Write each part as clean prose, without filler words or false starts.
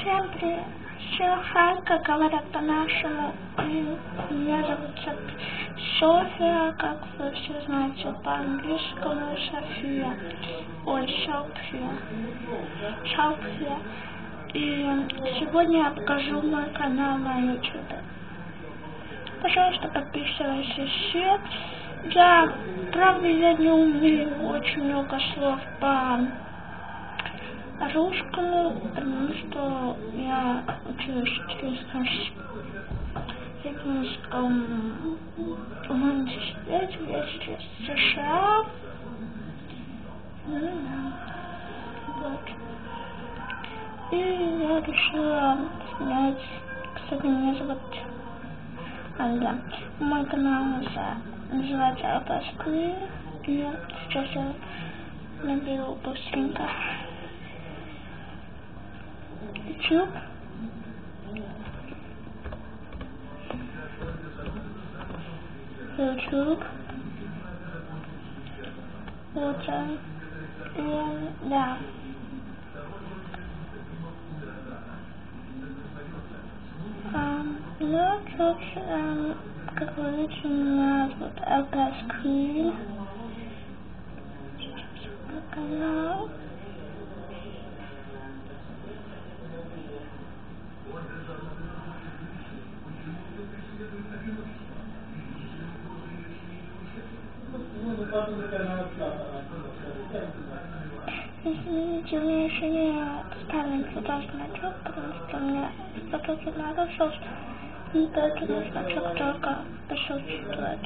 Всем привет! Хай, как говорят по-нашему, меня зовут София, как вы все знаете по-английскому, София. Ой, София. И сегодня я покажу мой канал на YouTube. Пожалуйста, подписывайтесь. Правда, я не умею очень много слов по-русскому, потому что я учусь в Ельцинском университете, я сейчас в США. Вот. И я решила снять, кстати, меня зовут Аля. Мой канал называется LPS. И сейчас я наберу быстренько YouTube. Вот он. И да. Ну, тут, как вы видите, меня зовут LPS. Канал. Извините, у меня еще не ставим сюда значок, потому что у меня что-то нарушилось, и поэтому значок только присутствует.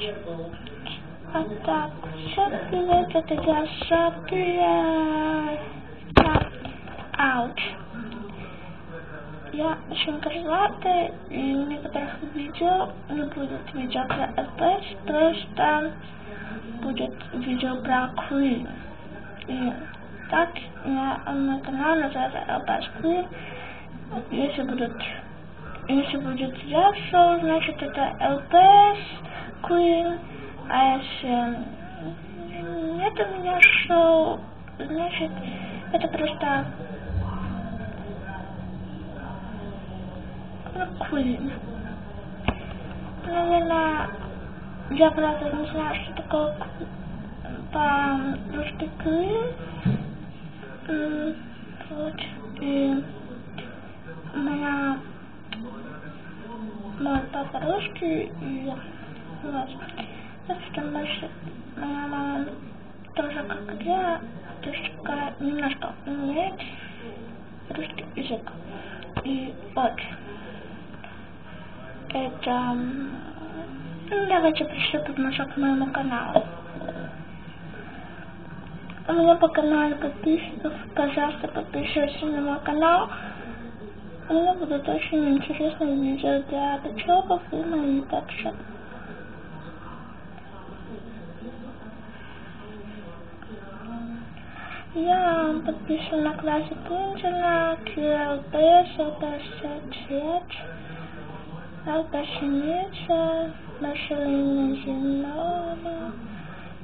А так, всем привет, это я София. Я очень крылатая, и в некоторых видео не будет видео про FPS, просто будет видео про Queen. И так мой канал называется LPS. Если будет я шоу, значит это LPS Queen, а если нет у меня шоу, значит это просто Queen. Наверное, я правда не знаю, что такое по-русски Queen. Вот. И мой папа русский, и вот. Так что моя мама тоже, как я, немножко умеет русский язык. И вот. Это... давайте приступим уже к моему каналу. У меня по каналу подписчиков, пожалуйста, подписывайтесь на мой канал. У меня будут очень интересные видео для пчелов и мои также. Я подписан на классик интернет, LPS, LPS, LPS, Машина Зинова,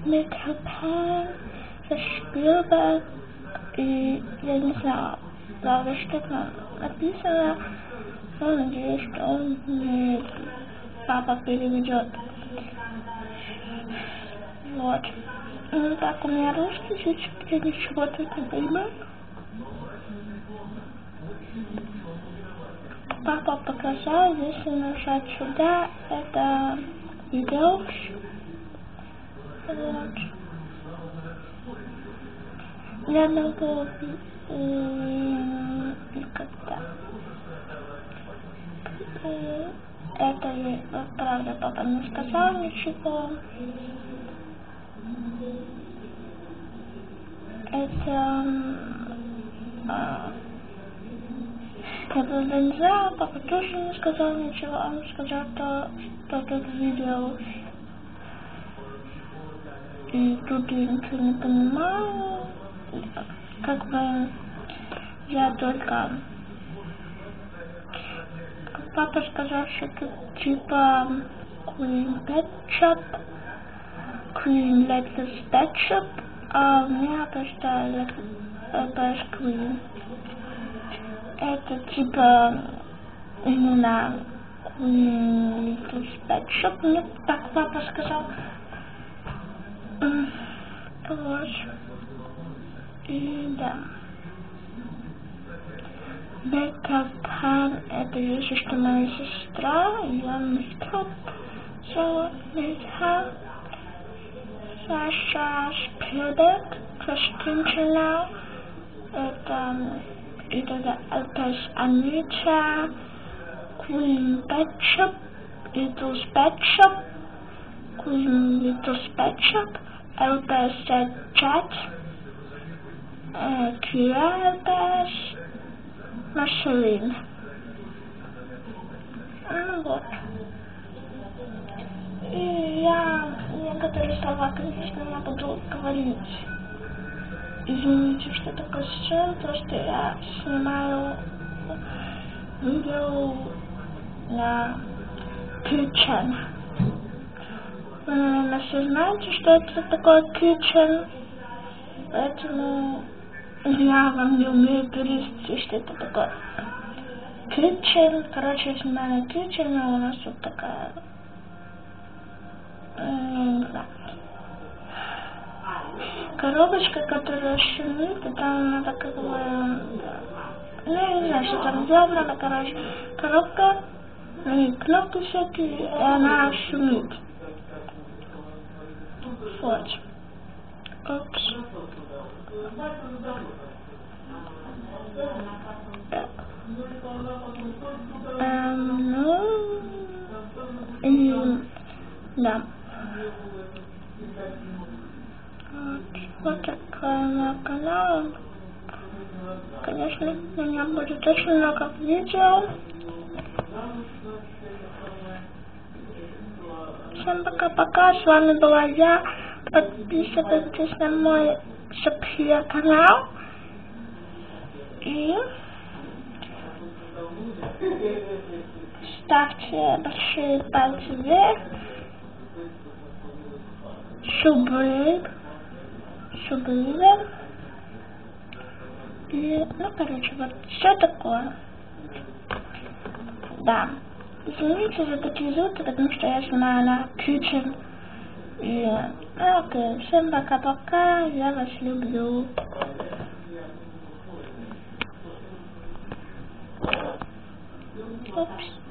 Микропан, Спилберг, и я не знаю, правда, что там написано, но надеюсь, что он мне папа переведет. Вот. Ну так, у меня русский язык, я ничего тут не понимаю. Папа показал, если нажать сюда, это видео. Вот. Я могу когда. Это, правда, папа не сказал ничего. Это... я правда не знаю, папа тоже не сказал ничего, он сказал, что тут видео. И тут я ничего не понимаю. Как бы я только... Папа сказал, что тут типа Queen Pet Shop, Queen Let's Pet Shop, а у меня просто LPS Queen. это типа именно Little Pet Shop, мне так папа сказал. Вот. И да. Peter Pan, это вещи, что моя сестра, я мистер Peter. Саша Спилберг, Кристин Ченнел, это Элпес Анита, Queen Pet Shop, Little Pet Shop, Queen Little Pet Shop, Элпес Chat, Kira Элпес, Марселин. Ну вот. И я некоторые слова, конечно, я буду говорить. Извините, что такое сейчас, просто я снимаю видео на Kitchen. Вы, наверное, все знаете, что это такое Kitchen, поэтому я вам не умею перевести, что это такое Kitchen. Короче, я снимаю на Kitchen, а у нас вот такая, не знаю, коробочка, которая шумит, и там надо как бы, ну я не знаю, что там делать надо, короче, коробка, на ней кнопки всякие, и она шумит. Вот. Опс. Так. Ну, и да. Вот такой мой канал. Конечно, у меня будет очень много видео. Всем пока-пока. С вами была я. Подписывайтесь на мой София канал. И ставьте большие пальцы вверх. Субрейк. И, ну, короче, вот все такое. Да. Извините за такие звуки, потому что я снимаю на Kitchen. И, окей, всем пока-пока, я вас люблю. Опс.